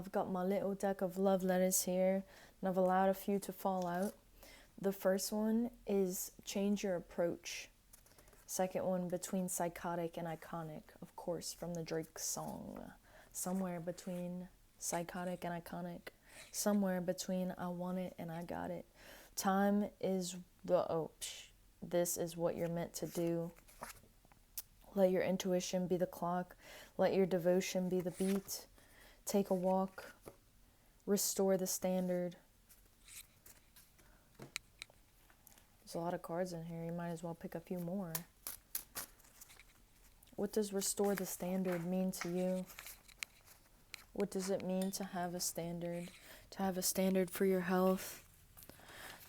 I've got my little deck of love letters here, and I've allowed a few to fall out. The first one is change your approach. Second one, between psychotic and iconic, of course, from the Drake song. Somewhere between psychotic and iconic. Somewhere between I want it and I got it. Time is this is what you're meant to do. Let your intuition be the clock. Let your devotion be the beat. Take a walk. Restore the standard. There's a lot of cards in here. You might as well pick a few more. What does restore the standard mean to you? What does it mean to have a standard? To have a standard for your health?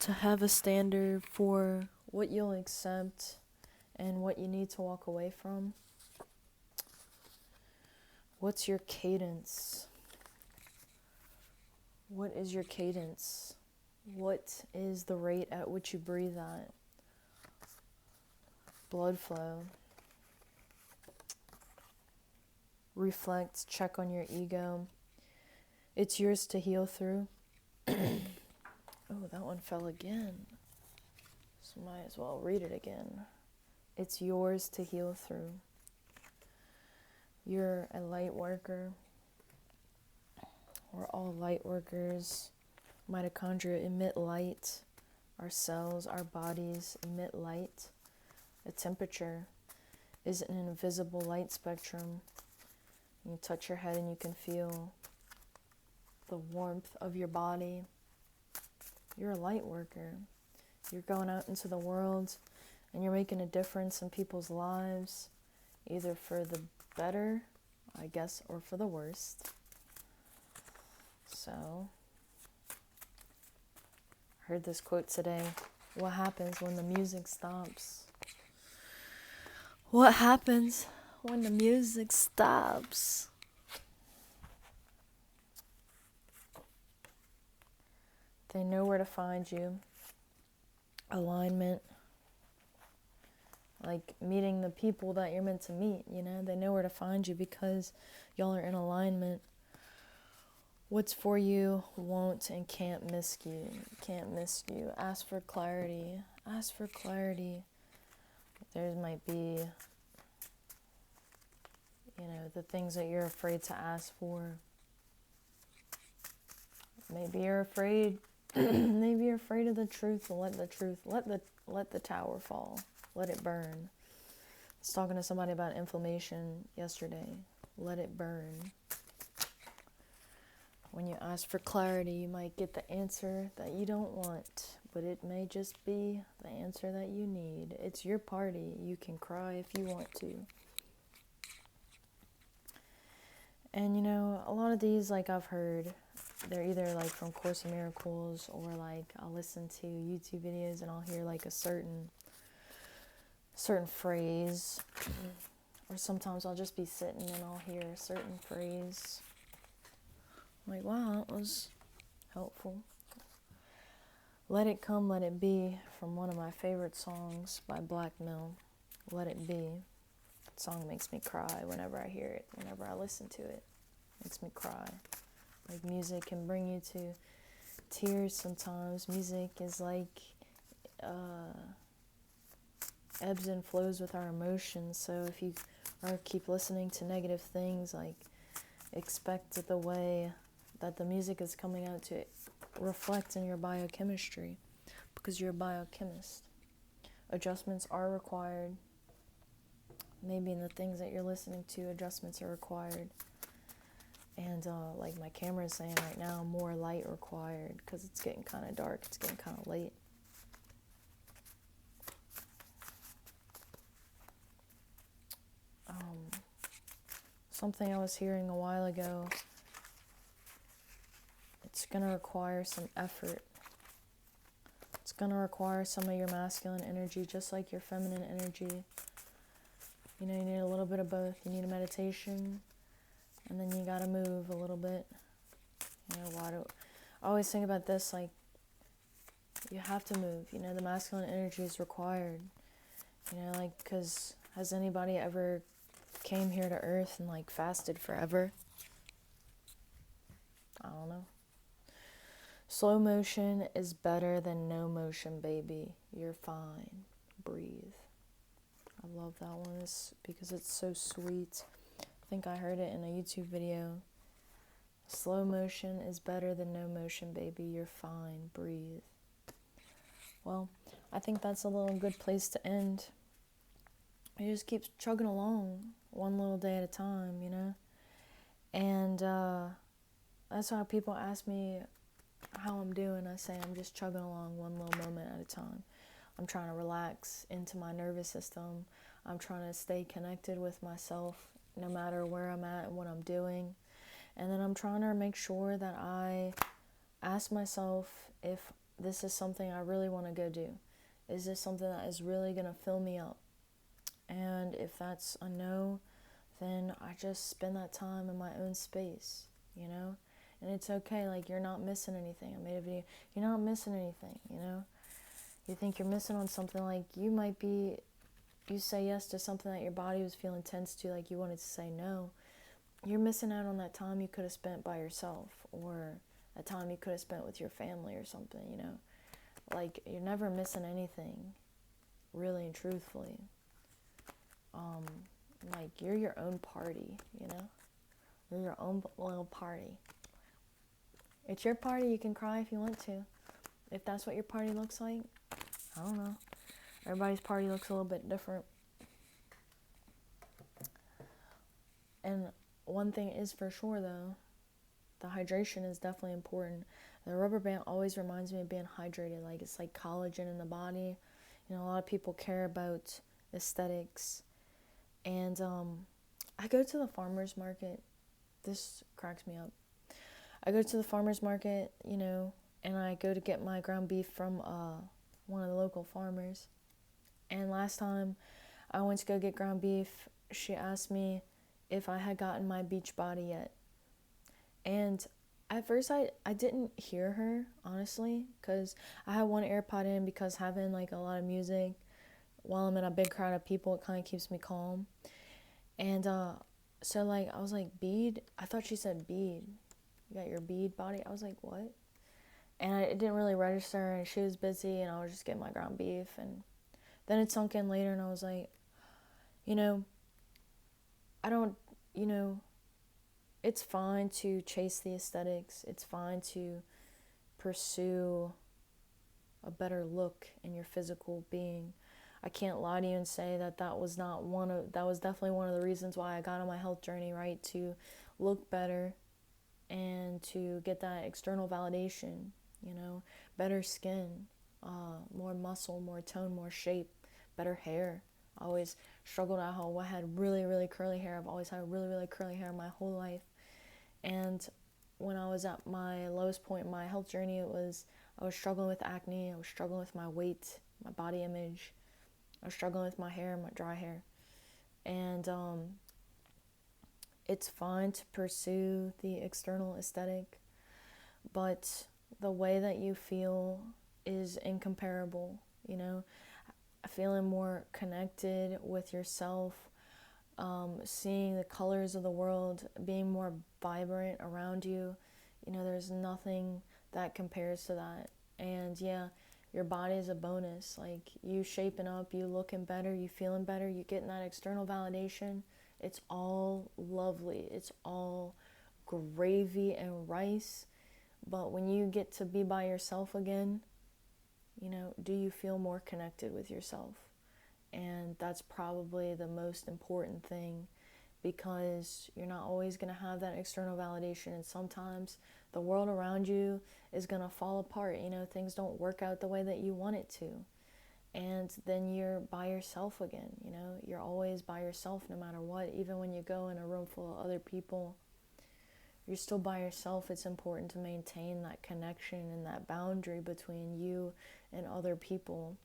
To have a standard for what you'll accept and what you need to walk away from? What's your cadence? What is your cadence? What is the rate at which you breathe at? Blood flow. Reflect, check on your ego. It's yours to heal through. Oh, that one fell again. So might as well read it again. It's yours to heal through. You're a light worker. We're all light workers. Mitochondria emit light. Our cells, our bodies emit light. The temperature is an invisible light spectrum. You touch your head and you can feel the warmth of your body. You're a light worker. You're going out into the world and you're making a difference in people's lives, either for the better, I guess, or for the worst. So, I heard this quote today. What happens when the music stops? What happens when the music stops? They know where to find you. Alignment. Like meeting the people that you're meant to meet, you know? They know where to find you because y'all are in alignment. What's for you won't and can't miss you. Can't miss you. Ask for clarity. Ask for clarity. There might be, the things that you're afraid to ask for. Maybe you're afraid. Maybe you're afraid of the truth. Let the tower fall. Let it burn. I was talking to somebody about inflammation yesterday. Let it burn. When you ask for clarity, you might get the answer that you don't want, but it may just be the answer that you need. It's your party. You can cry if you want to. And a lot of these, I've heard, they're either from Course in Miracles, or I'll listen to YouTube videos and I'll hear a certain phrase, or sometimes I'll just be sitting and I'll hear a certain phrase. I'm like, wow, that was helpful. Let It Come, Let It Be, from one of my favorite songs by Black Mill, Let It Be. That song makes me cry whenever I hear it, whenever I listen to it. It makes me cry. Music can bring you to tears sometimes. Music is ebbs and flows with our emotions. So if you keep listening to negative things, expect the way that the music is coming out to reflect in your biochemistry, because you're a biochemist. Adjustments are required. Maybe in the things that you're listening to, adjustments are required. And my camera is saying right now, more light required, because it's getting kind of dark. It's getting kind of late. Something I was hearing a while ago, it's going to require some effort. It's going to require some of your masculine energy, just like your feminine energy. You need a little bit of both. You need a meditation, and then you got to move a little bit. I always think about this, you have to move. The masculine energy is required. Because has anybody ever came here to Earth and fasted forever? I don't know. Slow motion is better than no motion, baby. You're fine. Breathe. I love that one because it's so sweet. I think I heard it in a YouTube video. Slow motion is better than no motion, baby. You're fine. Breathe. Well, I think that's a little good place to end. You just keep chugging along one little day at a time, you know? And that's why people ask me how I'm doing. I say I'm just chugging along one little moment at a time. I'm trying to relax into my nervous system. I'm trying to stay connected with myself no matter where I'm at and what I'm doing. And then I'm trying to make sure that I ask myself if this is something I really want to go do. Is this something that is really going to fill me up? And if that's a no, then I just spend that time in my own space, you know? And it's okay, like, you're not missing anything. I made a video, you're not missing anything, you know? You think you're missing on something, like, you say yes to something that your body was feeling tense to, like you wanted to say no. You're missing out on that time you could have spent by yourself, or a time you could have spent with your family or something, you know? Like, you're never missing anything, really and truthfully. Like, you're your own party, you know? You're your own little party. It's your party. You can cry if you want to. If that's what your party looks like, I don't know. Everybody's party looks a little bit different. And one thing is for sure, though, the hydration is definitely important. The rubber band always reminds me of being hydrated. Like, it's like collagen in the body. You know, a lot of people care about aesthetics. And I go to the farmer's market. This cracks me up. I go to the farmer's market, you know, and I go to get my ground beef from one of the local farmers. And last time I went to go get ground beef, she asked me if I had gotten my beach body yet. And at first I didn't hear her, honestly, because I had one AirPod in, because having like a lot of music while I'm in a big crowd of people, it kind of keeps me calm. And so like I was like, bead? I thought she said bead. You got your bead body? I was like, what? And it didn't really register, and she was busy, and I was just getting my ground beef. And then it sunk in later, and I was like, you know, I don't, you know, it's fine to chase the aesthetics. It's fine to pursue a better look in your physical being. I can't lie to you and say that that was definitely one of the reasons why I got on my health journey, right? To look better and to get that external validation, you know, better skin, more muscle, more tone, more shape, better hair. I always struggled out how I had really, really curly hair. I've always had really, really curly hair my whole life. And when I was at my lowest point in my health journey, I was struggling with acne, I was struggling with my weight, my body image, I was struggling with my hair, my dry hair. And it's fine to pursue the external aesthetic, but the way that you feel is incomparable, you know? Feeling more connected with yourself, seeing the colors of the world, being more vibrant around you, you know, there's nothing that compares to that. And yeah, your body is a bonus. Like, you shaping up, you looking better, you feeling better, you getting that external validation. It's all lovely. It's all gravy and rice. But when you get to be by yourself again, you know, do you feel more connected with yourself? And that's probably the most important thing, because you're not always going to have that external validation. And sometimes the world around you is going to fall apart. You know, things don't work out the way that you want it to. And then you're by yourself again, you know, you're always by yourself no matter what. Even when you go in a room full of other people, you're still by yourself. It's important to maintain that connection and that boundary between you and other people.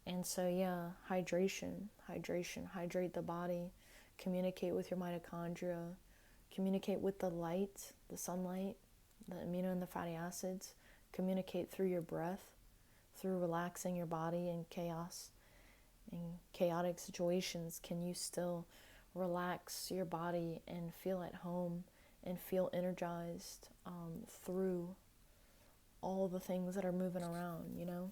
And so, yeah, hydration, hydrate the body, communicate with your mitochondria, communicate with the light, the sunlight, the amino and the fatty acids, communicate through your breath, through relaxing your body in chaos, in chaotic situations. Can you still relax your body and feel at home and feel energized through all the things that are moving around, you know?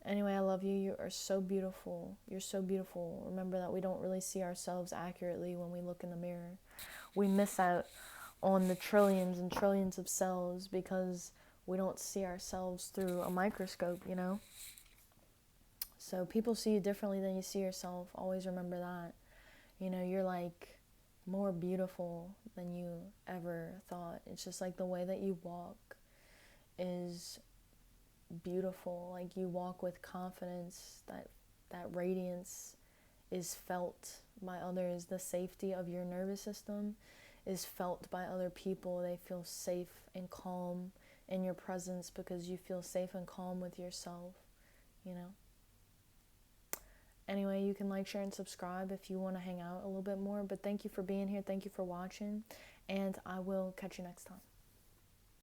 Anyway, I love you. You are so beautiful. You're so beautiful. Remember that we don't really see ourselves accurately when we look in the mirror. We miss out on the trillions and trillions of cells because we don't see ourselves through a microscope, you know? So people see you differently than you see yourself. Always remember that. You know, you're like more beautiful than you ever thought. It's just like the way that you walk is beautiful. Like you walk with confidence, that radiance is felt by others. The safety of your nervous system is felt by other people. They feel safe and calm in your presence because you feel safe and calm with yourself, you know? Anyway, you can like, share, and subscribe if you want to hang out a little bit more. But thank you for being here. Thank you for watching. And I will catch you next time.